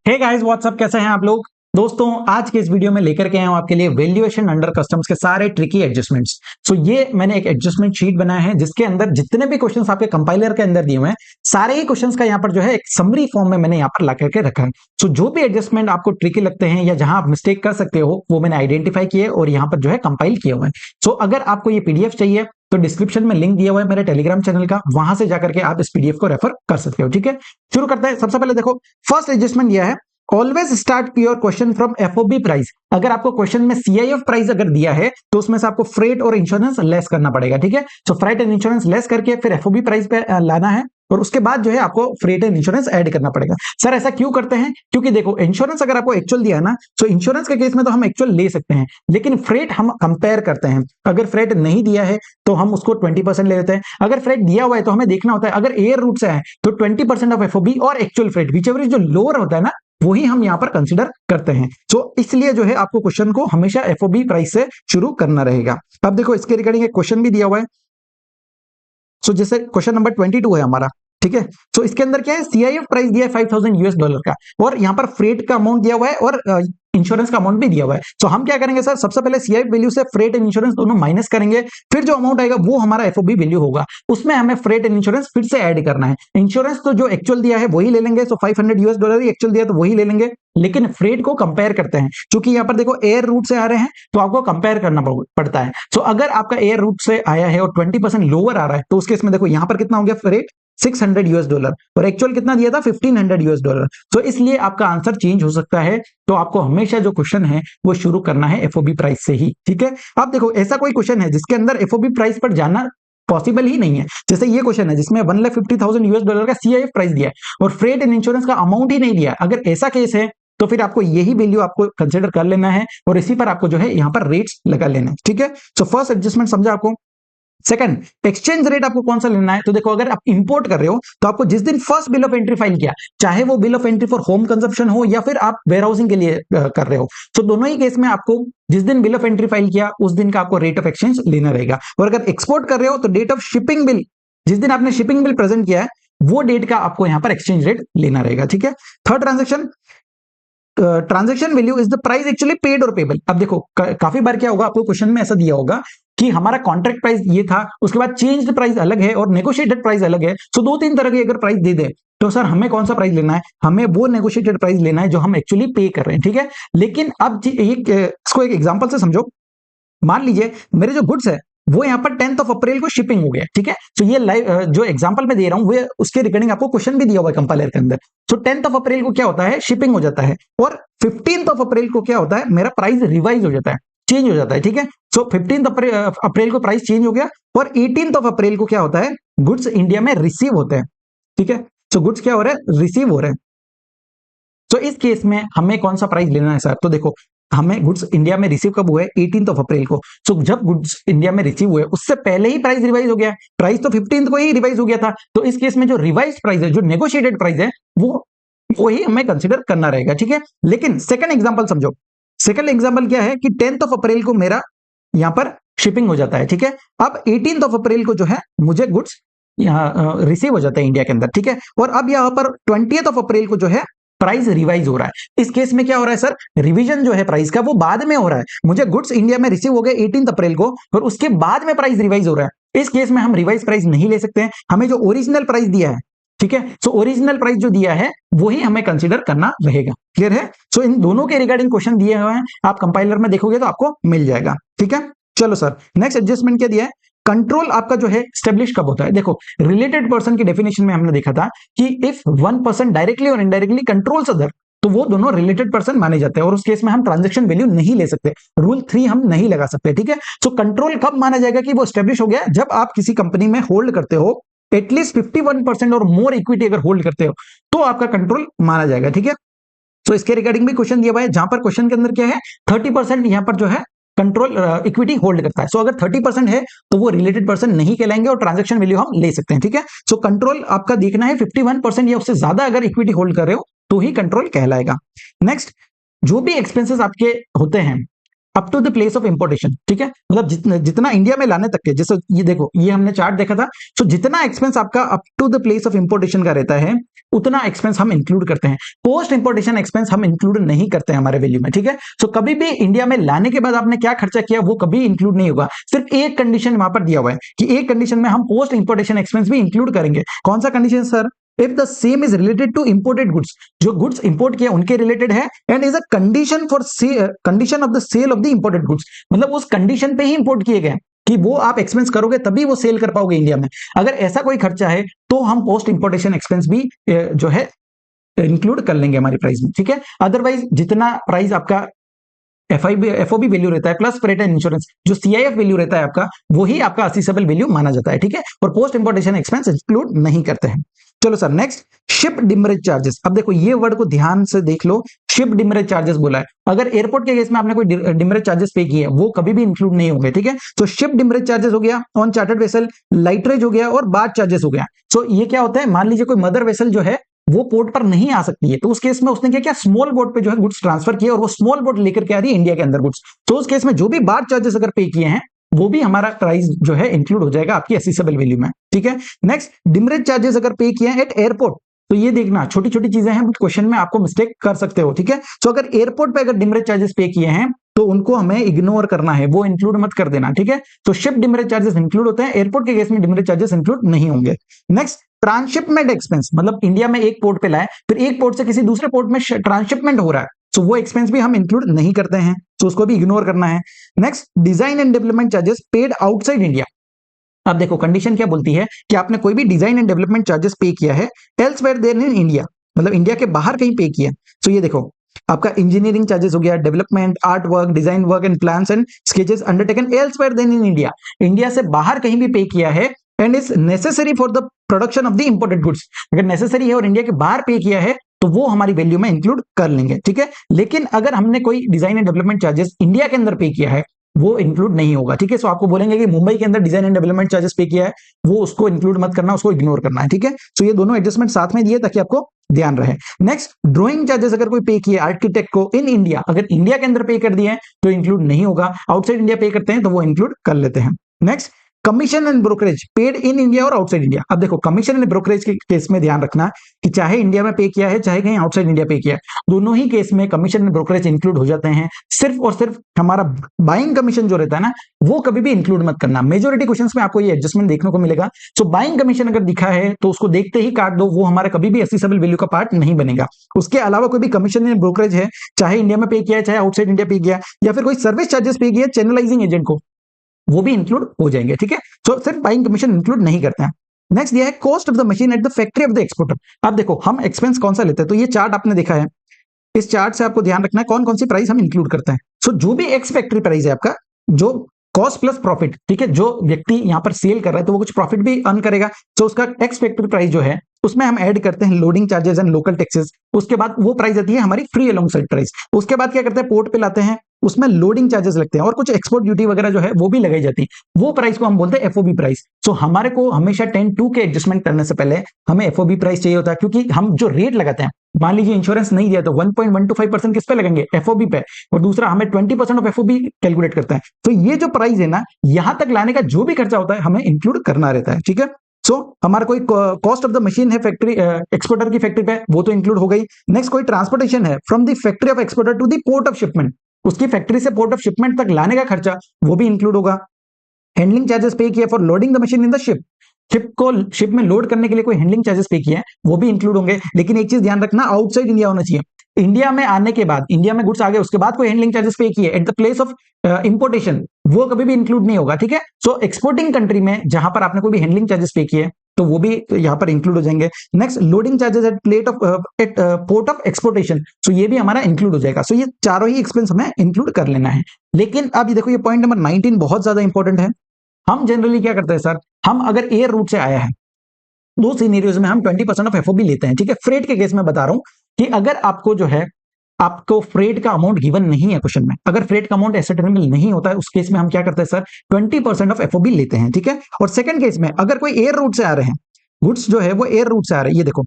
Hey guys what's up, कैसे हैं आप लोग। दोस्तों आज के इस वीडियो में लेकर के आया हूं आपके लिए वैल्यूएशन अंडर कस्टम्स के सारे ट्रिकी एडजस्टमेंट्स। सो ये मैंने एक एडजस्टमेंट शीट बनाया है जिसके अंदर जितने भी क्वेश्चंस आपके कंपाइलर के अंदर दिए हुए हैं सारे ही क्वेश्चंस का यहाँ पर जो है एक समरी फॉर्म में मैंने यहाँ पर ला करके रखा है। सो जो भी एडजस्टमेंट आपको ट्रिकी लगते हैं या जहां आप मिस्टेक कर सकते हो वो मैंने आइडेंटिफाई किए और यहाँ पर जो है कंपाइल किए हुए हैं। सो अगर आपको ये पीडीएफ चाहिए तो डिस्क्रिप्शन में लिंक दिया हुआ है मेरे टेलीग्राम चैनल का, वहां से जाकर के आप इस पीडीएफ को रेफर कर सकते हो। ठीक है, शुरू करते हैं। सबसे पहले देखो, फर्स्ट एडजस्टमेंट यह है, always start your question from FOB price. अगर आपको क्वेश्चन में सीआईएफ प्राइस अगर दिया है तो उसमें से आपको फ्रेट और इंश्योरेंस लेस करना पड़ेगा। ठीक है, तो फ्रेट एंड इंश्योरेंस लेस करके फिर एफओबी प्राइस पे लाना है और उसके बाद जो है आपको फ्रेट एंड इंश्योरेंस ऐड करना पड़ेगा। सर ऐसा क्यों करते हैं? क्योंकि देखो, इंश्योरेंस अगर आपको एक्चुअल दिया है ना, तो इंश्योरेंस के केस में तो हम एक्चुअल ले सकते हैं, लेकिन फ्रेट हम कंपेयर करते हैं। अगर फ्रेट नहीं दिया है तो हम उसको 20% ले लेते हैं। अगर फ्रेट दिया हुआ है तो हमें देखना होता है, अगर एयर रूट से है तो 20% ऑफ एफओबी और एक्चुअल फ्रेट विचएवर इज जो लोअर होता है ना, वही हम यहां पर कंसीडर करते हैं। सो इसलिए जो है आपको क्वेश्चन को हमेशा एफओबी प्राइस से शुरू करना रहेगा। अब देखो, इसके रिगार्डिंग एक क्वेश्चन भी दिया हुआ है। सो जैसे क्वेश्चन नंबर 22 है हमारा, ठीक है। सो इसके अंदर क्या है, सीआईएफ प्राइस दिया है $5000 का और यहाँ पर फ्रेट का अमाउंट दिया हुआ है और इंश्योरेंस का अमाउंट भी दिया हुआ है। सो हम क्या करेंगे सर, सबसे पहले सीआईएफ वैल्यू से फ्रेट एंड इंश्योरेंस दोनों माइनस करेंगे, फिर जो अमाउंट आएगा वो हमारा एफओबी वैल्यू होगा, उसमें हमें फ्रेट एंड इंश्योरेंस फिर से ऐड करना है। इंश्योरेंस तो जो एक्चुअल दिया है वही ले लेंगे, सो $500 ही एक्चुअल दिया तो वही ले लेंगे, लेकिन फ्रेट को कंपेयर करते हैं क्योंकि यहाँ पर देखो एयर रूट से आ रहे हैं तो आपको कंपेयर करना पड़ता है। सो अगर आपका एयर रूट से आया है और 20% लोअर आ रहा है तो उस केस में देखो यहाँ पर कितना हो गया फ्रेट, $600 और एक्चुअल कितना दिया था, $1500। तो इसलिए आपका आंसर चेंज हो सकता है। तो आपको हमेशा जो क्वेश्चन है वो शुरू करना है एफओबी प्राइस से ही। ठीक है, अब देखो ऐसा कोई क्वेश्चन है जिसके अंदर एफओबी प्राइस पर जाना पॉसिबल ही नहीं है। जैसे ये क्वेश्चन है जिसमें $1,50,000 का सीआईएफ प्राइस दिया है और फ्रेट एंड इंश्योरेंस का अमाउंट ही नहीं दिया है। अगर ऐसा केस है तो फिर आपको यही वैल्यू आपको कंसीडर कर लेना है और इसी पर आपको जो है यहाँ पर रेट्स लगा लेना है। ठीक है, सो फर्स्ट एडजस्टमेंट समझा आपको। सेकंड, एक्सचेंज रेट आपको कौन सा लेना है, तो देखो अगर आप इंपोर्ट कर रहे हो तो आपको जिस दिन first bill of entry file किया, चाहे वो bill of entry for home consumption हो या फिर आप वेयर हाउसिंग के लिए कर रहे हो, तो दोनों ही केस में आपको जिस दिन बिल ऑफ एंट्री फाइल किया उस दिन का आपको रेट ऑफ एक्सचेंज लेना रहेगा। और अगर एक्सपोर्ट कर रहे हो तो डेट ऑफ शिपिंग बिल, जिस दिन आपने शिपिंग बिल प्रेजेंट किया है वो डेट का आपको यहां पर एक्सचेंज रेट लेना रहेगा। ठीक है, third transaction, transaction value is the price actually paid और पेबल। अब देखो काफी बार क्या होगा, आपको क्वेश्चन में ऐसा दिया होगा कि हमारा कॉन्ट्रैक्ट प्राइस ये था, उसके बाद चेंज्ड प्राइस अलग है और नेगोशिएटेड प्राइस अलग है। सो दो तीन तरह की अगर प्राइस दे दे तो सर हमें कौन सा प्राइस लेना है, हमें वो नेगोशिएटेड प्राइस लेना है जो हम एक्चुअली पे कर रहे हैं। ठीक है, लेकिन अब इसको एक एग्जांपल से समझो। मान लीजिए मेरे जो गुड्स है वो यहाँ पर 10th ऑफ अप्रैल को शिपिंग हो गया। ठीक है, तो ये लाइव जो एग्जांपल मैं दे रहा हूँ वो उसके रिगार्डिंग आपको क्वेश्चन भी दिया हुआ है कंपाइलर के अंदर। तो 10th ऑफ अप्रैल को क्या होता है, शिपिंग हो जाता है और 15th ऑफ अप्रैल को क्या होता है, मेरा प्राइस रिवाइज हो जाता है, चेंज हो जाता है। ठीक है, सो 15th अप्रैल को प्राइस चेंज हो गया और 18th ऑफ अप्रैल को क्या होता है, गुड्स इंडिया में रिसीव होते हैं। ठीक है, सो गुड्स क्या हो रहा है, रिसीव हो रहे हैं। तो इस केस में हमें कौन सा प्राइस लेना है सर, तो देखो हमें गुड्स इंडिया में रिसीव कब हुए, 18th ऑफ अप्रैल को। सो जब गुड्स इंडिया में रिसीव हुए उससे पहले ही प्राइस रिवाइज हो गया है, प्राइस तो 15th को ही रिवाइज हो गया था। तो इस केस में जो रिवाइज प्राइस है, जो नेगोशिएटेड प्राइस है, वो ही हमें कंसीडर करना रहेगा। ठीक है, लेकिन सेकंड एग्जांपल समझो। सेकंड एग्जांपल क्या है कि 10th ऑफ अप्रैल को मेरा यहां पर शिपिंग हो जाता है। ठीक है, अब 18th ऑफ अप्रैल को जो है मुझे गुड्स यहाँ रिसीव हो जाता है इंडिया के अंदर। ठीक है, और अब यहाँ पर 20th ऑफ अप्रैल को जो है प्राइस रिवाइज हो रहा है। इस केस में क्या हो रहा है सर, रिवीजन जो है प्राइस का वो बाद में हो रहा है। मुझे गुड्स इंडिया में रिसीव हो गए 18th अप्रैल को और उसके बाद में प्राइस रिवाइज हो रहा है। इस केस में हम रिवाइज प्राइस नहीं ले सकते हैं, हमें जो ओरिजिनल प्राइस दिया है, ठीक है, सो ओरिजिनल प्राइस जो दिया है वही हमें कंसीडर करना रहेगा। क्लियर है? सो इन दोनों के रिगार्डिंग क्वेश्चन दिए हुए हैं, आप कंपाइलर में देखोगे तो आपको मिल जाएगा। ठीक है, चलो सर नेक्स्ट एडजस्टमेंट क्या दिया है, कंट्रोल आपका जो है स्टेब्लिश कब होता है। देखो रिलेटेड पर्सन की डेफिनेशन में हमने देखा था कि इफ वन पर्सन डायरेक्टली और इनडायरेक्टली कंट्रोल्स अदर तो वो दोनों रिलेटेड पर्सन माने जाते हैं और उस केस में हम ट्रांजैक्शन वैल्यू नहीं ले सकते, रूल 3 हम नहीं लगा सकते। ठीक है, सो कंट्रोल कब माना जाएगा कि वो स्टेब्लिश हो गया, जब आप किसी कंपनी में होल्ड करते हो एटलीस्ट 51% और मोर इक्विटी अगर होल्ड करते हो तो आपका कंट्रोल माना जाएगा। ठीक है, सो इसके रिगार्डिंग भी क्वेश्चन दिया हुआ है जहां पर क्वेश्चन के अंदर क्या है, 30% यहां पर जो है कंट्रोल इक्विटी होल्ड करता है। सो अगर 30% है तो वो रिलेटेड पर्सन नहीं कहलाएंगे और ट्रांजैक्शन वैल्यू हम ले सकते हैं। ठीक है, सो कंट्रोल आपका देखना है 51% या उससे ज्यादा अगर इक्विटी होल्ड कर रहे हो तो ही कंट्रोल कहलाएगा। नेक्स्ट, जो भी एक्सपेंसेस आपके होते हैं up to the place of importation, ठीक है, मतलब जितना इंडिया में लाने तक के, जैसे ये देखो, ये हमने चार्ट देखा था, तो जितना एक्सपेंस आपका up to the place of importation का रहता है उतना एक्सपेंस हम इंक्लूड करते हैं। पोस्ट इंपोर्टेशन एक्सपेंस हम इंक्लूड नहीं करते हैं हमारे वैल्यू में, ठीक है। सो कभी भी इंडिया में लाने के बाद आपने क्या खर्चा किया वो कभी इंक्लूड नहीं होगा। सिर्फ एक कंडीशन वहां पर दिया हुआ है कि एक कंडीशन में हम पोस्ट इंपोर्टेशन एक्सपेंस भी इंक्लूड करेंगे। कौन सा condition sir? If the same is related to imported goods, जो गुड्स इंपोर्ट किए उनके रिलेटेड है, and is a condition for condition of the sale of the imported goods, मतलब उस कंडीशन पे ही इंपोर्ट किए गए कि वो आप एक्सपेंस करोगे तभी वो सेल कर पाओगे इंडिया में। अगर ऐसा कोई खर्चा है तो हम पोस्ट इंपोर्टेशन एक्सपेंस भी जो है इंक्लूड कर लेंगे हमारी प्राइस में, ठीक है। अदरवाइज जितना प्राइस आपका एफओबी वैल्यू रहता है प्लस फ्रेट एंड इंश्योरेंस, जो सीआईएफ वैल्यू रहता है आपका, वही आपका असेसेबल वैल्यू माना जाता है, ठीक है, और पोस्ट इंपोर्टेशन एक्सपेंस इंक्लूड नहीं करते हैं। चलो सर नेक्स्ट, शिप डिमरेज चार्जेस। अब देखो ये वर्ड को ध्यान से देख लो, शिप डिमरेज चार्जेस बोला है। अगर एयरपोर्ट के केस में आपने कोई डिमरेज चार्जेस पे किए वो कभी भी इंक्लूड नहीं होंगे, ठीक है। तो शिप डिमरेज चार्जेस हो गया, ऑन चार्टर्ड वेसल लाइटरेज हो गया, और बार्ज चार्जेस हो गया। सो ये क्या होता है, मान लीजिए कोई मदर वेसल जो है वो पोर्ट पर नहीं आ सकती है, तो उस केस में उसने क्या किया, स्मॉल बोट पे जो है गुड्स ट्रांसफर किए और वो स्मॉल बोट लेकर के आ रही है इंडिया के अंदर गुड्स। तो उस केस में जो भी बार्ज चार्जेस अगर पे किए हैं वो भी हमारा प्राइस जो है इंक्लूड हो जाएगा आपकी असेसेबल वैल्यू में, ठीक है। नेक्स्ट, डिमरेज चार्जेस अगर पे किए हैं एट एयरपोर्ट, तो ये देखना छोटी छोटी चीजें हैं, क्वेश्चन में आपको मिस्टेक कर सकते हो, ठीक है। तो अगर एयरपोर्ट पे अगर डिमरेज चार्जेस पे किए हैं तो उनको हमें इग्नोर करना है, वो इंक्लूड मत कर देना, ठीक है। तो शिप डिमरेज चार्जेस इंक्लूड होते हैं, एयरपोर्ट के केस में डिमरेज चार्जेस इंक्लूड नहीं होंगे। नेक्स्ट, ट्रांसशिपमेंट एक्सपेंस, मतलब इंडिया में एक पोर्ट पे लाए फिर एक पोर्ट से किसी दूसरे पोर्ट में ट्रांसशिपमेंट हो रहा है, तो वो एक्सपेंस भी हम इंक्लूड नहीं करते हैं, तो उसको भी इग्नोर करना है। Next, design and development charges paid outside India. अब देखो कंडीशन क्या बोलती है कि आपने कोई भी डिजाइन एंड डेवलपमेंट चार्जेस पे किया है एल्सवेयर देन इन इंडिया, मतलब इंडिया के बाहर कहीं पे किया, तो ये देखो आपका इंजीनियरिंग चार्जेस हो गया, development, art work, design work and plans and sketches undertaken elsewhere than in India, India से बाहर कहीं भी पे किया है and is necessary for the production of the imported goods, अगर नेसेसरी है और इंडिया के बाहर पे किया है तो वो हमारी वैल्यू में इंक्लूड कर लेंगे, ठीक है। लेकिन अगर हमने कोई design and development charges India के अंदर पे किया है वो इंक्लूड नहीं होगा, ठीक है। सो आपको बोलेंगे कि मुंबई के अंदर डिजाइन एंड डेवलपमेंट चार्जेस पे किया है, वो उसको इंक्लूड मत करना, उसको इग्नोर करना है, ठीक है। सो ये दोनों एडजस्टमेंट साथ में दिए ताकि आपको ध्यान रहे। नेक्स्ट, ड्राइंग चार्जेस अगर कोई पे किया आर्किटेक्ट को इन इंडिया, अगर इंडिया के अंदर पे कर दिए हैं तो इंक्लूड नहीं होगा, आउटसाइड इंडिया पे करते हैं तो वो इंक्लूड कर लेते हैं। Next, commission and brokerage paid in India और आउटसाइड इंडिया। अब देखो कमीशन एंड ब्रोकरेज के केस में ध्यान रखना कि चाहे इंडिया में पे किया है चाहे कहीं आउटसाइड इंडिया पे किया है, दोनों ही केस में कमीशन एंड ब्रोकरेज इंक्लूड हो जाते हैं। सिर्फ और सिर्फ हमारा बाइंग कमीशन जो रहता है ना वो कभी भी इंक्लूड मत करना। मेजोरिटी क्वेश्चंस में आपको ये एडजस्टमेंट देखने को मिलेगा। सो बाइंग कमीशन अगर दिखा है तो उसको देखते ही काट दो, वो हमारा कभी भी असेसेबल वैल्यू का पार्ट नहीं बनेगा। उसके अलावा कोई भी कमीशन एंड ब्रोकरेज है, चाहे इंडिया में पे किया है चाहे आउटसाइड इंडिया पे किया, या फिर कोई सर्विस चार्जेस पे किया चैनलाइजिंग एजेंट को, वो भी इंक्लूड हो जाएंगे, ठीक है। सो सिर्फ बाइंग कमीशन इंक्लूड नहीं करते हैं। नेक्स्ट दिया है cost of the machine at the factory of the exporter. अब देखो हम एक्सपेंस कौन सा लेते हैं, तो ये चार्ट आपने देखा है, इस चार्ट से आपको ध्यान रखना है कौन कौन सी प्राइस हम इंक्लूड करते हैं। सो जो भी एक्स फैक्ट्री प्राइस है आपका, जो कॉस्ट प्लस प्रॉफिट, ठीक है, जो व्यक्ति यहाँ पर सेल कर रहा है तो वो कुछ प्रॉफिट भी अर्न करेगा, तो उसका एक्स फैक्ट्री प्राइस जो है उसमें हम ऐड करते हैं loading charges and local taxes. उसके बाद वो प्राइस आती है हमारी फ्री अलोंग साइड प्राइस। उसके बाद क्या करते हैं, पोर्ट पे लाते हैं, उसमें लोडिंग चार्जेस लगते हैं और कुछ एक्सपोर्ट ड्यूटी वगैरह जो है वो भी लगाई जाती है, वो प्राइस को हम बोलते हैं एफओबी प्राइस। सो हमारे को हमेशा 10(2) के एडजस्टमेंट करने से पहले हमें एफओबी प्राइस चाहिए होता है, क्योंकि हम जो रेट लगाते हैं, मान लीजिए इंश्योरेंस नहीं दिया तो 1.125% किस पे लगेंगे, एफओबी पे, और दूसरा हमें 20% ऑफ एफओबी कैलकुलेट करता है। तो ये जो प्राइस है ना, यहां तक लाने का जो भी खर्चा होता है हमें इंक्लूड करना रहता है, ठीक है। सो हमारा कोई कॉस्ट ऑफ द मशीन है फैक्ट्री एक्सपोर्टर की फैक्ट्री पे, वो तो इंक्लूड हो गई। नेक्स्ट, कोई ट्रांसपोर्टेशन है from the factory of exporter to the port of shipment, उसकी फैक्ट्री से पोर्ट ऑफ शिपमेंट तक लाने का खर्चा, वो भी इंक्लूड होगा। हैंडलिंग चार्जेस पे किया for loading the machine in the ship, ship में लोड करने के लिए कोई हैंडलिंग चार्जेस पे किया है वो भी इंक्लूड होंगे। लेकिन एक चीज ध्यान रखना, आउटसाइड इंडिया होना चाहिए। इंडिया में आने के बाद, इंडिया में गुड्स आ गए उसके बाद कोई हैंडलिंग चार्जेस पे किए at the place of importation, वो कभी भी इंक्लूड नहीं होगा, ठीक है। सो एक्सपोर्टिंग कंट्री में जहां पर आपने कोई भी हैंडलिंग चार्जेस पे किए तो वो भी यहाँ पर इंक्लूड हो जाएंगे। Next, loading charges at port of exportation, so ये भी हमारा इंक्लूड हो जाएगा। सो ये चारों ही एक्सपेंस हमें इंक्लूड कर लेना है। लेकिन अब ये देखो, ये पॉइंट नंबर 19 बहुत ज्यादा इंपॉर्टेंट है। हम जनरली क्या करते हैं सर, हम अगर एयर रूट से आया है, दो सिनेरियोज में हम 20% ऑफ एफओबी लेते हैं, ठीक है। फ्रेट के केस में बता रहा हूं कि अगर आपको जो है, आपको फ्रेट का अमाउंट गिवन नहीं है क्वेश्चन में, अगर फ्रेट का अमाउंट एसेटेबल नहीं होता है, उस केस में हम क्या करते हैं सर, 20% ऑफ एफओबी लेते हैं, ठीक है। और सेकंड केस में अगर कोई एयर रूट से आ रहे हैं, गुड्स जो है वो एयर रूट से आ रहे हैं, ये देखो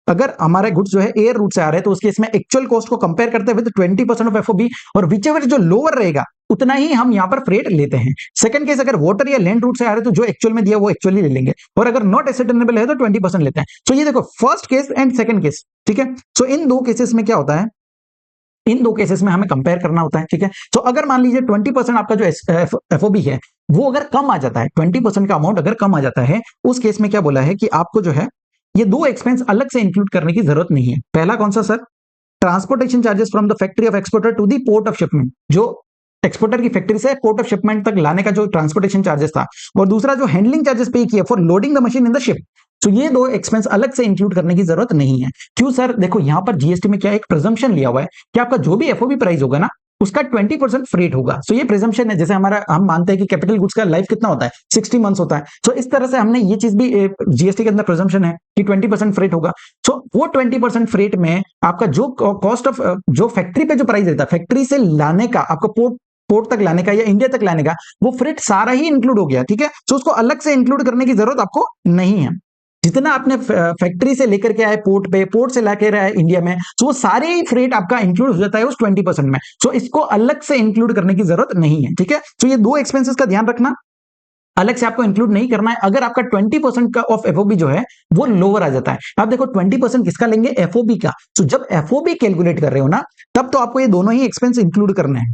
अगर हमारे गुड्स जो है एयर रूट से आ रहे हैं तो उस केस में एक्चुअल कॉस्ट को कंपेयर करते हुए 20% ऑफ एफओबी, और विचेवर जो लोअर रहेगा उतना ही हम यहाँ पर फ्रेट लेते हैं। सेकंड केस, अगर वाटर या लैंड रूट से आ रहे हैं तो जो एक्चुअल में दिया वो एक्चुअली ले लेंगे, और अगर नॉट एसेटनेबल है तो 20% लेते हैं। सो ये देखो first case and second case, ठीक है। सो इन दो केसेस में क्या होता है, इन दो केसेस में हमें कंपेयर करना होता है, ठीक है। तो अगर मान लीजिए 20% आपका जो एफओबी है वो अगर कम आ जाता है, 20% का अमाउंट अगर कम आ जाता है, उस केस में क्या बोला है कि आपको जो है ये दो एक्सपेंस अलग से इंक्लूड करने की जरूरत नहीं है। पहला कौन सा sir, transportation charges from the factory of exporter to the port of shipment, जो एक्सपोर्टर की फैक्ट्री से पोर्ट ऑफ शिपमेंट तक लाने का जो ट्रांसपोर्टेशन चार्जेस था, और दूसरा जो हैंडलिंग चार्जेस पे किया for loading the machine in the ship. तो ये दो एक्सपेंस अलग से इंक्लूड करने की जरूरत नहीं है। क्यों सर, देखो यहां पर जीएसटी में क्या एक प्रिजम्पशन लिया हुआ है कि आपका जो भी एफओबी प्राइस होगा ना उसका 20% फ्रेट होगा। सो ये प्रिजम्पशन है, जैसे हमारा हम मानते हैं कि कैपिटल गुड्स का लाइफ कितना होता है, 60 मंथ्स होता है। सो इस तरह से हमने ये चीज भी जीएसटी के अंदर प्रिजम्पशन है कि 20% फ्रेट होगा। सो वो 20% फ्रेट में आपका जो कॉस्ट ऑफ जो फैक्ट्री पे जो प्राइस रहता है, फैक्ट्री से लाने का, आपको पोर्ट तक लाने का या इंडिया तक लाने का, वो फ्रेट सारा ही इंक्लूड हो गया, ठीक है। सो उसको अलग से इंक्लूड करने की जरूरत आपको नहीं है। जितना आपने फैक्ट्री से लेकर के आए पोर्ट पे, पोर्ट से लाके आए इंडिया में, तो वो सारे ही फ्रेट आपका इंक्लूड हो जाता है उस 20% में। सो इसको अलग से इंक्लूड करने की जरूरत नहीं है, ठीक है। तो ये दो एक्सपेंसेस का ध्यान रखना, अलग से आपको इंक्लूड नहीं करना है अगर आपका 20% का ऑफ एफओबी जो है वो लोअर आ जाता है। आप देखो 20% किसका लेंगे, एफओबी का। तो जब एफओबी कैलकुलेट कर रहे हो ना, तब तो आपको ये दोनों ही एक्सपेंस इंक्लूड करने हैं,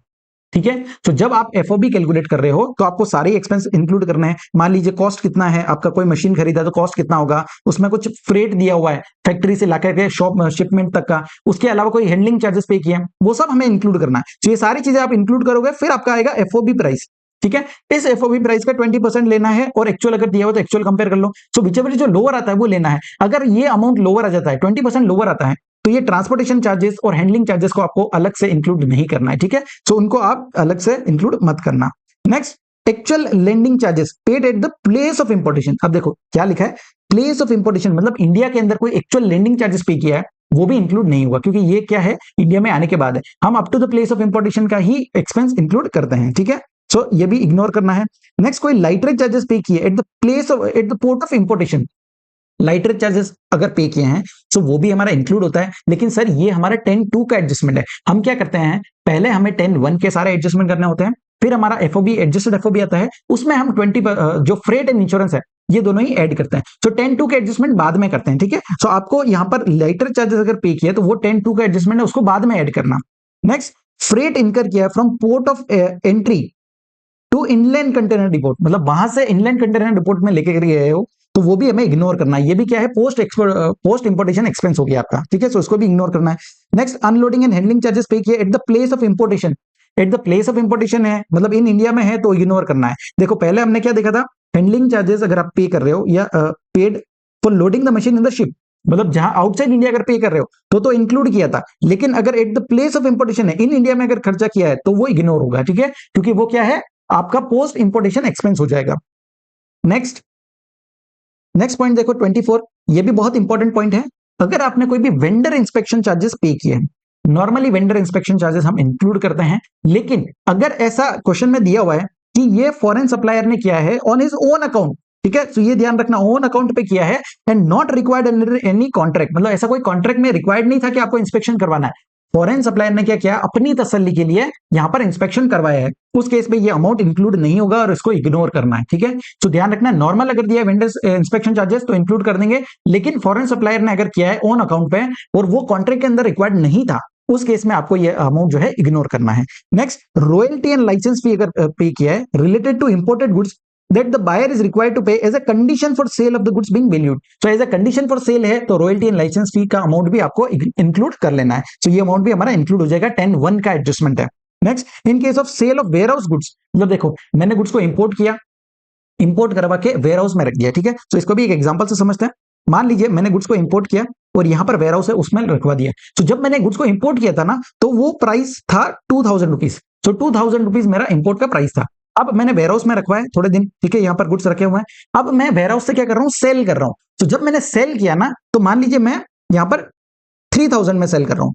ठीक है। तो जब आप एफओबी कैलकुलेट कर रहे हो तो आपको सारे एक्सपेंस इंक्लूड करने हैं। मान लीजिए कॉस्ट कितना है आपका, कोई मशीन खरीदा तो कॉस्ट कितना होगा, उसमें कुछ फ्रेट दिया हुआ है फैक्ट्री से लाकर के शॉप शिपमेंट तक का, उसके अलावा कोई हैंडलिंग चार्जेस पे किए, वो सब हमें इंक्लूड करना है। तो ये सारी चीजें आप इंक्लूड करोगे, फिर आपका आएगा एफओबी प्राइस, ठीक है। इस एफओबी प्राइस का 20% लेना है, और एक्चुअल अगर दिया हो तो एक्चुअल कंपेयर कर लो। सो विचेवर जो लोअर आता है वो लेना है। अगर ये अमाउंट लोअर आ जाता है, 20% लोअर आता है, तो ये ट्रांसपोर्टेशन चार्जेस और हैंडलिंग चार्जेस को आपको अलग से इंक्लूड नहीं करना है, ठीक है। सो उनको आप अलग से इंक्लूड मत करना। Next, actual landing charges paid at the place of importation. अब देखो क्या लिखा है, प्लेस ऑफ इंपोर्टेशन, मतलब इंडिया के अंदर कोई एक्चुअल लैंडिंग चार्जेस पे किया है वो भी इंक्लूड नहीं होगा, क्योंकि ये क्या है, इंडिया में आने के बाद है। हम up to the place of importation का ही एक्सपेंस इंक्लूड करते हैं, ठीक है। सो ये भी इग्नोर करना है। नेक्स्ट, कोई लाइटरेज चार्जेस पे किए at the place of, at the port of importation, lighterage charges अगर पे किए हैं तो वो भी हमारा इंक्लूड होता है। लेकिन सर ये हमारा 10(2) का एडजस्टमेंट है। हम क्या करते हैं, पहले हमें 10(1) के सारे एडजस्टमेंट करने होते हैं, फिर हमारा एफओबी, एडजस्टेड एफओबी आता है, उसमें हम 20 जो फ्रेट एंड इंश्योरेंस है ये दोनों ही ऐड करते हैं। तो 10(2) के एडजस्टमेंट बाद में करते हैं, ठीक है। सो आपको यहाँ पर लाइटर चार्जेस अगर पे किया तो वो 10(2) का एडजस्टमेंट है, उसको बाद में ऐड करना। नेक्स्ट, फ्रेट इनकर किया from port of entry to inland container depot, मतलब वहां से इनलैंड कंटेनर डिपोट में लेके गए हो, तो वो भी हमें इग्नोर करना है। ये भी क्या है, पोस्ट इंपोर्टेशन एक्सपेंस हो गया आपका, ठीक है। सो इसको भी इग्नोर करना है। Next, unloading and handling charges pay किए at the place of importation. Eight the place of importation है, मतलब इन इंडिया में है तो इग्नोर करना है। देखो पहले हमने क्या देखा था, हैंडलिंग चार्जेस अगर आप पे कर रहे हो या paid for loading the machine in the ship, मतलब जहां आउटसाइड इंडिया अगर पे कर रहे हो तो इंक्लूड किया था। लेकिन अगर eight the place of importation है, इन इंडिया में अगर खर्चा किया है तो वो इग्नोर होगा, ठीक है, क्योंकि वो क्या है, आपका पोस्ट इंपोर्टेशन एक्सपेंस हो जाएगा। नेक्स्ट पॉइंट देखो 24, ये भी बहुत इंपॉर्टेंट पॉइंट है। अगर आपने कोई भी वेंडर इंस्पेक्शन चार्जेस पे किए हैं, नॉर्मली वेंडर इंस्पेक्शन चार्जेस हम इंक्लूड करते हैं, लेकिन अगर ऐसा क्वेश्चन में दिया हुआ है कि ये फॉरेन सप्लायर ने किया है ऑन हिज ओन अकाउंट, ठीक है, तो ये ध्यान रखना, ओन अकाउंट पे किया है and not required under any contract, मतलब ऐसा कोई कॉन्ट्रैक्ट में रिक्वायर्ड नहीं था कि आपको इंस्पेक्शन करवाना है। फॉरेन सप्लायर ने क्या किया, अपनी तसल्ली के लिए यहां पर इंस्पेक्शन करवाया है, उस केस में ये अमाउंट इंक्लूड नहीं होगा और इसको इग्नोर करना है, ठीक है। तो ध्यान रखना, नॉर्मल अगर दिया है वेंडर्स इंस्पेक्शन चार्जेस तो इंक्लूड कर देंगे, लेकिन फॉरेन सप्लायर ने अगर किया है ऑन अकाउंट पे और वो कॉन्ट्रैक्ट के अंदर रिक्वायर्ड नहीं था, उस केस में आपको ये अमाउंट जो है इग्नोर करना है। Next, royalty and licence fee अगर पे किया है related to imported goods that the buyer is required to pay as a condition for sale of the goods being valued. So as a condition for sale है तो royalty and licence फी का amount भी आपको include कर लेना है। तो ये अमाउंट भी हमारा इंक्लूड हो जाएगा, 10(1) का एडजस्टमेंट है। Next, in case of sale of warehouse goods, मतलब देखो मैंने गुड्स को इंपोर्ट किया, इंपोर्ट करवा के वेयर हाउस में रख दिया, ठीक है। तो इसको भी एक एग्जांपल से समझते हैं। मान लीजिए मैंने गुड्स को इंपोर्ट किया और यहाँ पर वेयर हाउस है उसमें रखवा दिया। तो जब मैंने गुड्स को इंपोर्ट किया था ना, तो वो प्राइस था 2000 रुपीज। तो 2000 रुपीज मेरा इंपोर्ट का प्राइस था। अब मैंने वेयर हाउस में रखवाया थोड़े दिन, ठीक है, यहाँ पर गुड्स रखे हुए हैं। अब मैं वेयर हाउस से क्या कर रहा हूँ, सेल कर रहा हूँ। तो जब मैंने सेल किया ना, तो मान लीजिए मैं यहाँ पर 3000 में सेल कर रहा हूँ,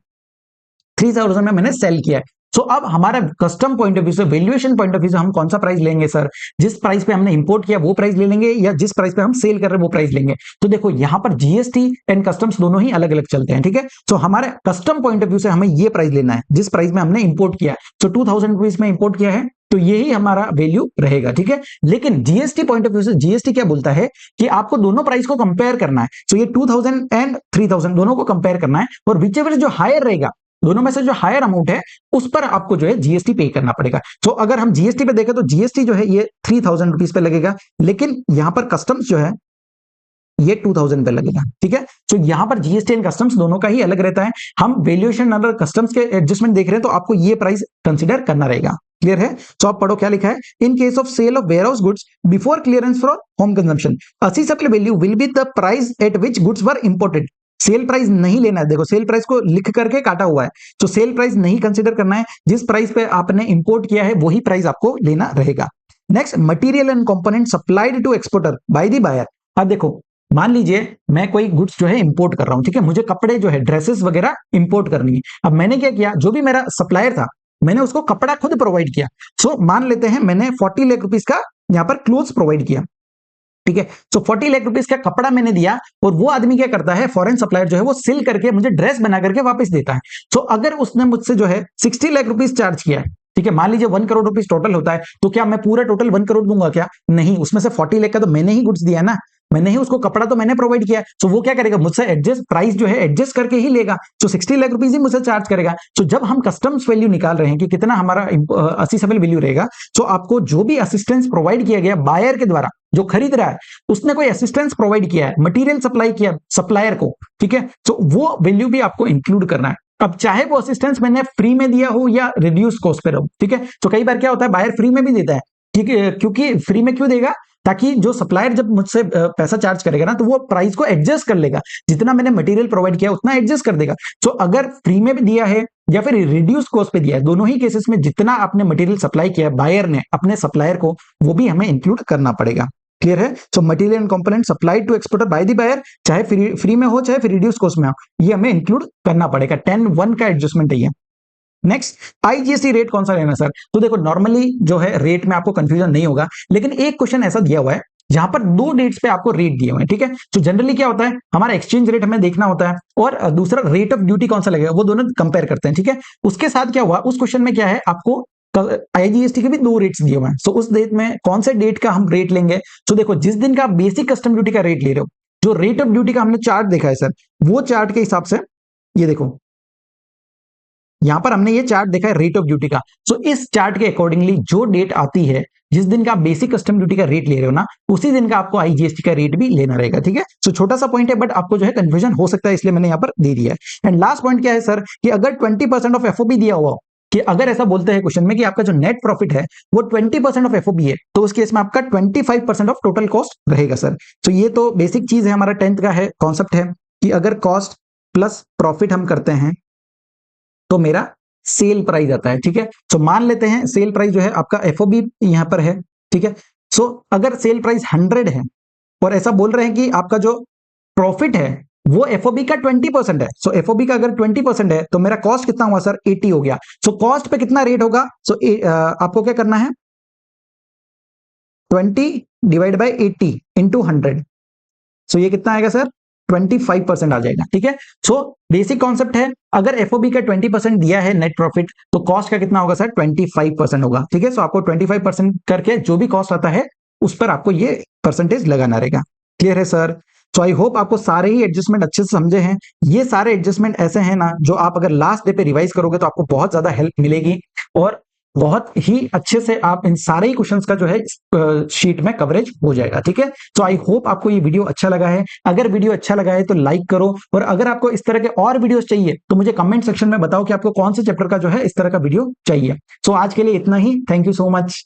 3000 में मैंने सेल किया है। सो अब हमारा कस्टम पॉइंट ऑफ व्यू से, वैल्यूएशन पॉइंट ऑफ व्यू से हम कौन सा प्राइस लेंगे सर? जिस प्राइस पे हमने इंपोर्ट किया वो प्राइस ले लेंगे, या जिस प्राइस पे हम सेल कर रहे हैं वो प्राइस लेंगे? तो देखो यहां पर जीएसटी एंड कस्टम्स दोनों ही अलग अलग चलते हैं, ठीक है। सो हमारे कस्टम पॉइंट ऑफ व्यू से हमें ये प्राइस लेना है जिस प्राइस में हमने इंपोर्ट किया है। सो 2000 रुपीज में इंपोर्ट किया है तो यही हमारा वैल्यू रहेगा, ठीक है। लेकिन जीएसटी पॉइंट ऑफ व्यू से जीएसटी क्या बोलता है कि आपको दोनों प्राइस को कंपेयर करना है। सो ये 2000 एंड 3000 दोनों को कंपेयर करना है, और विच एवर जो हायर रहेगा, दोनों में से जो हायर अमाउंट है उस पर आपको जो है जीएसटी पे करना पड़ेगा। सो अगर हम जीएसटी पे देखें तो जीएसटी जो है ये 3000 रुपीज पे लगेगा, लेकिन यहां पर कस्टम्स जो है ये 2000 पे लगेगा, ठीक है। तो यहां पर जीएसटी एंड कस्टम्स दोनों का ही अलग रहता है। हम वैल्यूएशन अंडर कस्टम्स के एडजस्टमेंट देख रहे हैं तो आपको ये प्राइस कंसीडर करना रहेगा। क्लियर है? तो आप पढ़ो क्या लिखा है। In case of sale of warehouse goods before clearance for home consumption, assessable value will be the price at which goods were imported. Sale price नहीं लेना है, देखो सेल प्राइस को लिख करके काटा हुआ है, तो सेल प्राइस नहीं कंसीडर करना है। जिस प्राइस पे आपने इंपोर्ट किया है वही प्राइस आपको लेना रहेगा। Next, material and component supplied to exporter by the buyer. अब देखो मान लीजिए मैं कोई गुड्स जो है इंपोर्ट कर रहा हूं, ठीक है, मुझे कपड़े जो है ड्रेसेस वगैरह इंपोर्ट करनी है। अब मैंने क्या किया, जो भी मेरा सप्लायर था मैंने उसको कपड़ा खुद प्रोवाइड किया। सो मान लेते हैं मैंने 40 लाख रुपीस का यहां पर क्लोथ्स प्रोवाइड किया, ठीक है। सो 40 लाख रुपीस का कपड़ा मैंने दिया, और वो आदमी क्या करता है, फॉरेन सप्लायर जो है वो सिल करके मुझे ड्रेस बना करके वापस देता है। सो अगर उसने मुझसे जो है 60 लाख रुपीस चार्ज किया है, ठीक है, मान लीजिए 1 करोड़ रुपीस टोटल होता है, तो क्या मैं पूरा टोटल 1 करोड़ दूंगा? क्या नहीं, उसमें से 40 लाख का तो मैंने ही गुड्स दिया ना, मैंने ही उसको कपड़ा तो मैंने प्रोवाइड किया। सो वो क्या करेगा, मुझसे एडजस्ट प्राइस जो है एडजस्ट करके ही लेगा। सो 60 लाख रुपीस ही मुझसे चार्ज करेगा। सो जब हम कस्टम्स वैल्यू निकाल रहे हैं कि कितना हमारा असेसेबल वैल्यू रहेगा, सो आपको जो भी असिस्टेंस प्रोवाइड किया गया बायर के द्वारा, जो खरीद रहा है उसने कोई असिस्टेंस प्रोवाइड किया है, मटेरियल सप्लाई किया सप्लायर को, ठीक है, तो वो वैल्यू भी आपको इंक्लूड करना है। अब चाहे वो असिस्टेंस मैंने फ्री में दिया हो या रिड्यूस कॉस्ट पे हो, ठीक है। तो कई बार क्या होता है बायर फ्री में भी देता है, ठीक है, क्योंकि फ्री में क्यों देगा, ताकि जो सप्लायर जब मुझसे पैसा चार्ज करेगा ना तो वो प्राइस को एडजस्ट कर लेगा, जितना मैंने मटेरियल प्रोवाइड किया उतना एडजस्ट कर देगा। सो अगर फ्री में भी दिया है या फिर रिड्यूस कॉस्ट पे दिया है, दोनों ही केसेस में जितना आपने मटेरियल सप्लाई किया बायर ने अपने सप्लायर को, वो भी हमें इंक्लूड करना पड़ेगा। क्लियर है? So material and component supplied to exporter by the buyer, चाहे फ्री में हो चाहे फिर रिड्यूस कॉस्ट में हो, ये हमें इंक्लूड करना पड़ेगा। 10(1) का एडजस्टमेंट है ये। नेक्स्ट, आईजीएसटी रेट कौन सा लेना सर? तो देखो नॉर्मली जो है रेट में आपको कंफ्यूजन नहीं होगा, लेकिन एक क्वेश्चन ऐसा दिया हुआ है जहां पर 2 डेट्स पे आपको रेट दिए हुए हैं, ठीक है। तो जनरली क्या होता है, हमारा एक्सचेंज रेट हमें देखना होता है, और दूसरा रेट ऑफ ड्यूटी कौन सा लगेगा वो दोनों कंपेयर करते हैं, ठीक है। उसके साथ क्या हुआ, उस क्वेश्चन में क्या है, आपको आईजीएसटी के भी 2 रेट्स दिए हुए हैं। सो उस डेट में कौन से डेट का हम रेट लेंगे? तो देखो जिस दिन का बेसिक कस्टम ड्यूटी का रेट ले रहे हो, जो रेट ऑफ ड्यूटी का हमने चार्ट देखा है सर, वो चार्ट के हिसाब से ये देखो यहां पर हमने ये चार्ट देखा है रेट ऑफ ड्यूटी का। सो इस चार्ट के अकॉर्डिंगली जो डेट आती है, जिस दिन का बेसिक कस्टम ड्यूटी का रेट ले रहे हो ना, उसी दिन का आपको आईजीएसटी का रेट भी लेना रहेगा, ठीक है। सो छोटा सा पॉइंट है बट आपको जो है कंफ्यूजन हो सकता है, इसलिए मैंने यहां पर दे दिया है। एंड लास्ट पॉइंट क्या है सर, कि अगर 20% ऑफ एफओबी दिया हुआ हो, कि अगर ऐसा बोलते हैं क्वेश्चन में कि आपका जो नेट प्रॉफिट है वो 20% ऑफ एफओबी है, तो उस केस में आपका 25% ऑफ टोटल कॉस्ट रहेगा सर। तो ये तो बेसिक चीज है, हमारा 10th का है कॉन्सेप्ट है कि अगर कॉस्ट प्लस प्रॉफिट हम करते हैं तो मेरा सेल प्राइस आता है, ठीक है। सो मान लेते हैं सेल प्राइस जो है आपका एफओबी यहां पर है, ठीक है। सो अगर सेल प्राइस 100 है और ऐसा बोल रहे हैं कि आपका जो प्रॉफिट है वो एफओबी का 20% है, सो एफओबी का अगर 20% है तो मेरा कॉस्ट कितना हुआ सर, 80 हो गया। सो कॉस्ट पे कितना रेट होगा, सो आपको क्या करना है, 20 डिवाइड बाय 80 इंटू 100, सो ये कितना आएगा सर, 25% आ जाएगा, ठीक है। सो बेसिक कॉन्सेप्ट है, अगर एफओबी का 20% दिया है नेट प्रॉफिट, तो कॉस्ट का कितना होगा सर, 25% होगा, ठीक है। सो आपको 25% करके जो भी कॉस्ट आता है उस पर आपको ये परसेंटेज लगाना रहेगा। क्लियर है सर? सो आई होप आपको सारे ही एडजस्टमेंट अच्छे से समझे हैं। ये सारे एडजस्टमेंट ऐसे हैं ना, जो आप अगर लास्ट डे पे रिवाइज करोगे तो आपको बहुत ज्यादा हेल्प मिलेगी, और बहुत ही अच्छे से आप इन सारे ही क्वेश्चंस का जो है शीट में कवरेज हो जाएगा, ठीक है। तो आई होप आपको ये वीडियो अच्छा लगा है। अगर वीडियो अच्छा लगा है तो लाइक करो, और अगर आपको इस तरह के और वीडियोस चाहिए तो मुझे कमेंट सेक्शन में बताओ कि आपको कौन से चैप्टर का जो है इस तरह का वीडियो चाहिए। सो आज के लिए इतना ही, थैंक यू सो मच।